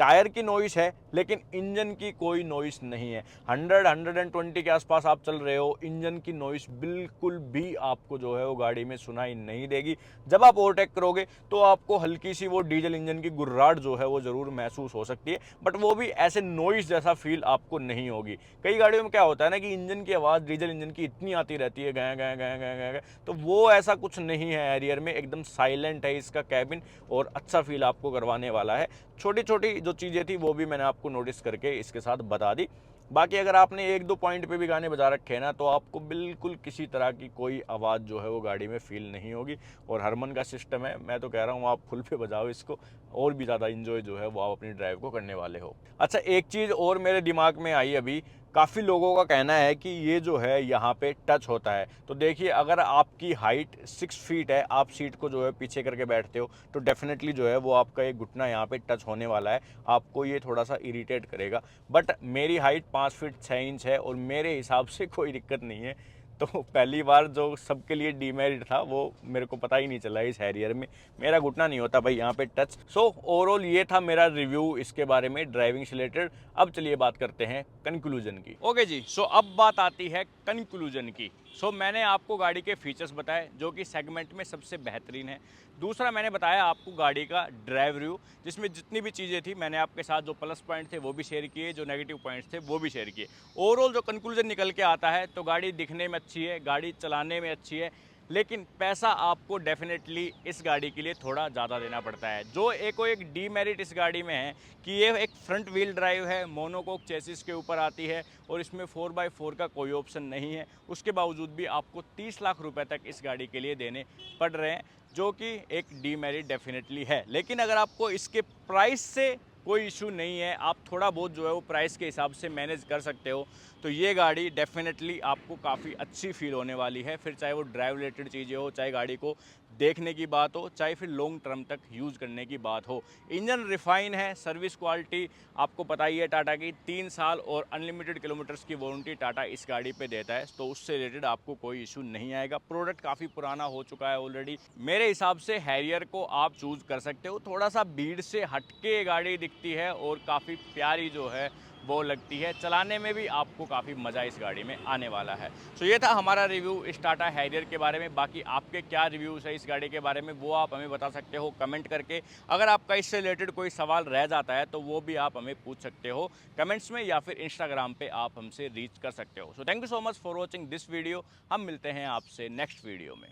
टायर की नॉइस है, लेकिन इंजन की कोई नॉइस नहीं है। 100-120 के आसपास आप चल रहे हो, इंजन की नॉइस बिल्कुल भी आपको जो है वो गाड़ी में सुनाई नहीं देगी। जब आप ओवरटेक करोगे तो आपको हल्की सी वो डीजल इंजन की गुर्राहट जो है वो ज़रूर महसूस हो सकती है, बट वो भी ऐसे नॉइस जैसा फील आपको नहीं होगी। कई गाड़ियों में क्या होता है ना कि इंजन की आवाज़ डीजल इंजन की इतनी आती रहती है, गए गए गए गए गए, तो वो ऐसा कुछ नहीं है हैरियर में। एकदम साइलेंट है इसका कैबिन, और अच्छा फील आपको करवाने वाला है। छोटी छोटी जो चीज़ें थी वो भी मैंने आपको नोटिस करके इसके साथ बता दी। बाकी अगर आपने 1-2 पॉइंट पे भी गाने बजा रखे हैं ना, तो आपको बिल्कुल किसी तरह की कोई आवाज़ जो है वो गाड़ी में फील नहीं होगी। और हरमन का सिस्टम है, मैं तो कह रहा हूँ आप फुल पे बजाओ इसको, और भी ज़्यादा इंजॉय जो है वो आप अपनी ड्राइव को करने वाले हो। अच्छा, एक चीज़ और मेरे दिमाग में आई अभी, काफ़ी लोगों का कहना है कि ये जो है यहाँ पे टच होता है। तो देखिए, अगर आपकी हाइट 6 फीट है, आप सीट को जो है पीछे करके बैठते हो, तो डेफिनेटली जो है वो आपका ये घुटना यहाँ पे टच होने वाला है, आपको ये थोड़ा सा इरिटेट करेगा। बट मेरी हाइट 5 फीट 6 इंच है और मेरे हिसाब से कोई दिक्कत नहीं है। तो पहली बार जो सबके लिए डीमेरिट था वो मेरे को पता ही नहीं चला इस हैरियर में, मेरा घुटना नहीं होता भाई यहाँ पे टच। सो ओवरऑल ये था मेरा रिव्यू इसके बारे में ड्राइविंग से रिलेटेड। अब चलिए बात करते हैं कंक्लूजन की। ओके जी, सो अब बात आती है कंक्लूजन की। सो मैंने आपको गाड़ी के फीचर्स बताए जो कि सेगमेंट में सबसे बेहतरीन है। दूसरा, मैंने बताया आपको गाड़ी का ड्राइव रिव्यू, जिसमें जितनी भी चीज़ें थी मैंने आपके साथ जो प्लस पॉइंट थे वो भी शेयर किए, जो नेगेटिव पॉइंट्स थे वो भी शेयर किए। ओवरऑल जो कंक्लूजन निकल के आता है, तो गाड़ी दिखने में अच्छी है, गाड़ी चलाने में अच्छी है, लेकिन पैसा आपको डेफिनेटली इस गाड़ी के लिए थोड़ा ज़्यादा देना पड़ता है। जो एक डीमेरिट इस गाड़ी में है कि ये एक फ्रंट व्हील ड्राइव है, मोनोकोक चेसिस के ऊपर आती है और इसमें 4x4 का कोई ऑप्शन नहीं है। उसके बावजूद भी आपको 30 लाख रुपए तक इस गाड़ी के लिए देने पड़ रहे हैं, जो कि एक डीमेरिट डेफिनेटली है। लेकिन अगर आपको इसके प्राइस से कोई इशू नहीं है, आप थोड़ा बहुत जो है वो प्राइस के हिसाब से मैनेज कर सकते हो, तो ये गाड़ी डेफिनेटली आपको काफ़ी अच्छी फील होने वाली है। फिर चाहे वो ड्राइव रिलेटेड चीज़ें हो, चाहे गाड़ी को देखने की बात हो, चाहे फिर लॉन्ग टर्म तक यूज़ करने की बात हो। इंजन रिफाइन है, सर्विस क्वालिटी आपको पता ही है टाटा की 3 साल और अनलिमिटेड किलोमीटर्स की वारंटी टाटा इस गाड़ी पे देता है, तो उससे रिलेटेड आपको कोई इशू नहीं आएगा। प्रोडक्ट काफ़ी पुराना हो चुका है ऑलरेडी। मेरे हिसाब से हैरियर को आप चूज़ कर सकते हो। थोड़ा सा भीड़ से हटके गाड़ी दिखती है और काफ़ी प्यारी जो है वो लगती है, चलाने में भी आपको काफ़ी मज़ा इस गाड़ी में आने वाला है। सो ये था हमारा रिव्यू इस टाटा हैरियर के बारे में। बाकी आपके क्या रिव्यूज़ है इस गाड़ी के बारे में वो आप हमें बता सकते हो कमेंट करके। अगर आपका इससे रिलेटेड कोई सवाल रह जाता है तो वो भी आप हमें पूछ सकते हो कमेंट्स में, या फिर इंस्टाग्राम पे आप हमसे रीच कर सकते हो। So thank you so much for watching this video. हम मिलते हैं आपसे नेक्स्ट वीडियो में।